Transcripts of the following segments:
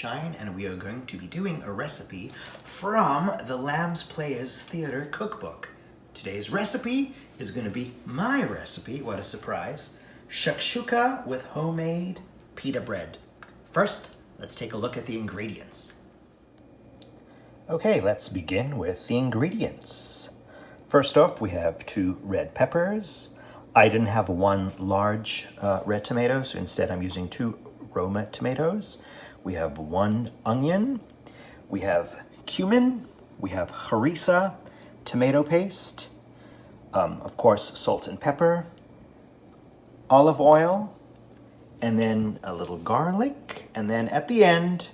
Schein, and we are going to be doing a recipe from the Lambs Players Theater Cookbook. Today's recipe is going to be my recipe, what a surprise, shakshuka with homemade pita bread. First, let's take a look at the ingredients. Okay, let's begin with the ingredients. First off, we have 2 red peppers. I didn't have 1 large red tomato, so instead I'm using 2 Roma tomatoes. We have 1 onion. We have cumin. We have harissa, tomato paste, of course, salt and pepper, olive oil, and then a little garlic, and then at the end,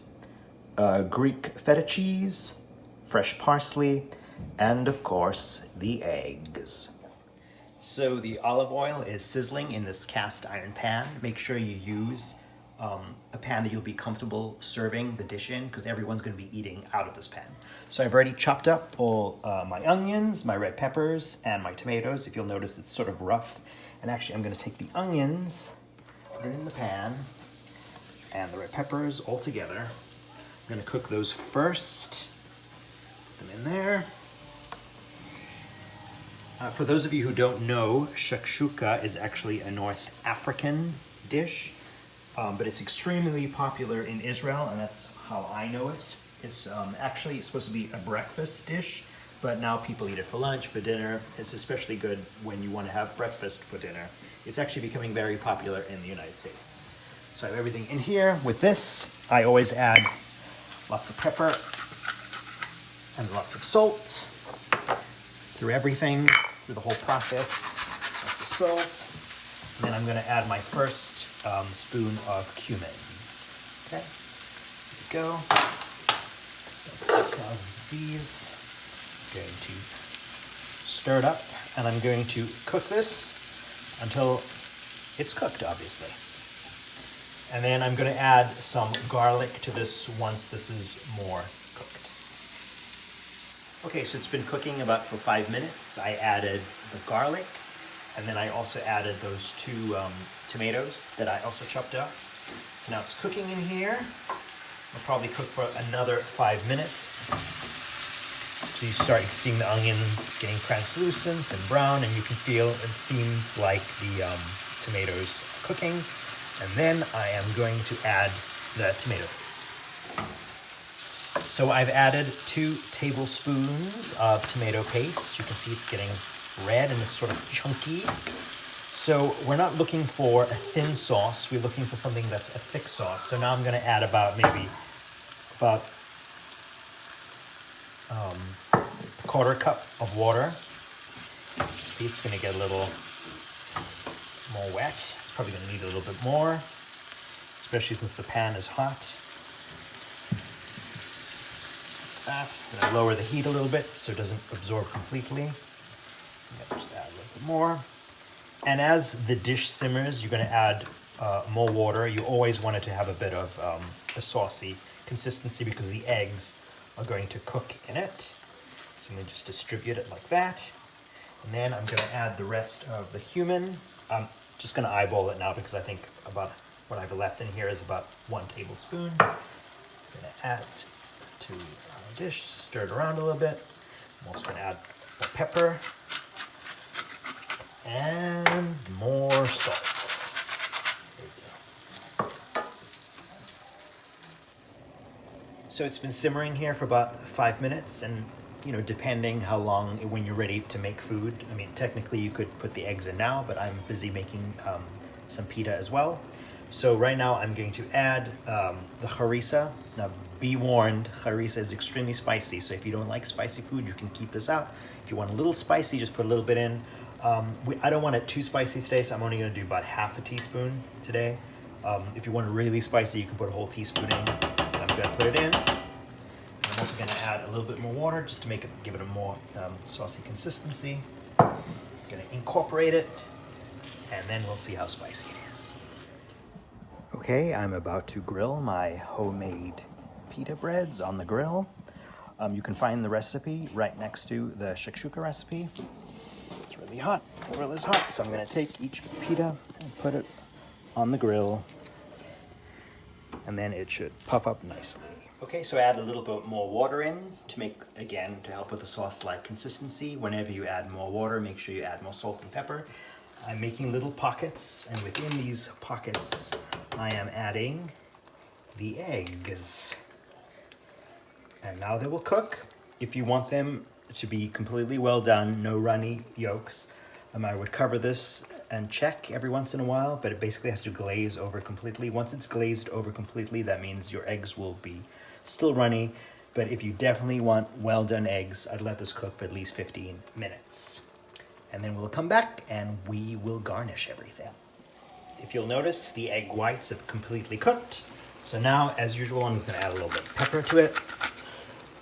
Greek feta cheese, fresh parsley, and of course, the eggs. So the olive oil is sizzling in this cast iron pan. Make sure you use a pan that you'll be comfortable serving the dish in, because everyone's going to be eating out of this pan. So I've already chopped up all my onions, my red peppers, and my tomatoes. If you'll notice, it's sort of rough. And actually, I'm going to take the onions, put it in the pan, and the red peppers all together. I'm going to cook those first. Put them in there. For those of you who don't know, shakshuka is actually a North African dish, but it's extremely popular in Israel, and that's how I know it. It's actually supposed to be a breakfast dish, but now people eat it for lunch, for dinner. It's especially good when you want to have breakfast for dinner. It's actually becoming very popular in the United States. So I have everything in here. With this, I always add lots of pepper and lots of salt through everything, through the whole process. Lots of salt. And then I'm going to add my first spoon of cumin. Okay, here we go. Thousands of these. I'm going to stir it up, and I'm going to cook this until it's cooked, obviously. And then I'm going to add some garlic to this once this is more cooked. Okay, so it's been cooking for 5 minutes. I added the garlic, and then I also added those 2 tomatoes that I also chopped up. So now it's cooking in here. I'll probably cook for another 5 minutes. So you start seeing the onions getting translucent and brown, and you can feel it seems like the tomatoes are cooking. And then I am going to add the tomato paste. So I've added 2 tablespoons of tomato paste. You can see it's getting red and it's sort of chunky. So we're not looking for a thin sauce. We're looking for something that's a thick sauce. So now I'm going to add about a quarter cup of water. See, it's going to get a little more wet. It's probably going to need a little bit more, especially since the pan is hot. That. Then I lower the heat a little bit so it doesn't absorb completely. Just add a little bit more. And as the dish simmers, you're going to add more water. You always want it to have a bit of a saucy consistency because the eggs are going to cook in it. So I'm going to just distribute it like that. And then I'm going to add the rest of the cumin. I'm just going to eyeball it now because I think about what I've left in here is about 1 tablespoon. I'm going to add to our dish, stir it around a little bit. I'm also going to add more pepper and more salt. There we go. So it's been simmering here for about 5 minutes, and depending how long, when you're ready to make food, I mean, technically you could put the eggs in now, but I'm busy making some pita as well. So right now I'm going to add the harissa. Now be warned, harissa is extremely spicy, so if you don't like spicy food, you can keep this out. If you want a little spicy, just put a little bit in. I don't want it too spicy today, so I'm only going to do about half a teaspoon today. If you want it really spicy, you can put a whole teaspoon in. And I'm going to put it in. I'm also going to add a little bit more water just to give it a more saucy consistency. I'm going to incorporate it, and then we'll see how spicy it is. Okay, I'm about to grill my homemade pita breads on the grill. You can find the recipe right next to the shakshuka recipe. It's really hot. The grill is hot, so I'm going to take each pita and put it on the grill. and then it should puff up nicely. Okay, so add a little bit more water in to make, again, to help with the sauce-like consistency. Whenever you add more water, make sure you add more salt and pepper. I'm making little pockets, and within these pockets, I am adding the eggs. And now they will cook. If you want them to be completely well done, no runny yolks, I would cover this and check every once in a while, but it basically has to glaze over completely. Once it's glazed over completely, that means your eggs will be still runny, but if you definitely want well done eggs, I'd let this cook for at least 15 minutes. And then we'll come back and we will garnish everything. If you'll notice, the egg whites have completely cooked. So now, as usual, I'm just gonna add a little bit of pepper to it.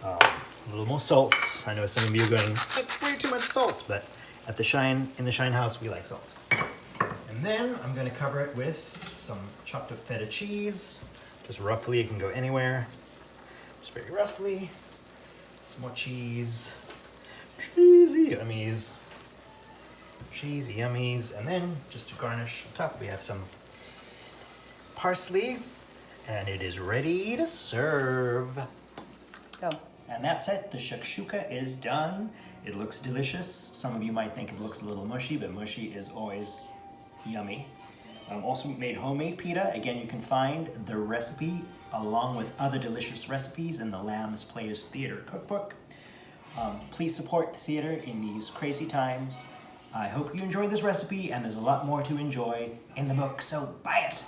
A little more salt. I know some of you are going, that's way too much salt, but in the Schein house, we like salt. And then I'm gonna cover it with some chopped up feta cheese. Just roughly, it can go anywhere. Just very roughly. Some more cheese. Cheesy yummies. Cheesy yummies. And then, just to garnish on top, we have some parsley. And it is ready to serve. Go. And that's it. The shakshuka is done. It looks delicious. Some of you might think it looks a little mushy, but mushy is always yummy. Also made homemade pita. Again, you can find the recipe along with other delicious recipes in the Lamb's Players Theater Cookbook. Please support theater in these crazy times. I hope you enjoyed this recipe, and there's a lot more to enjoy in the book, so buy it!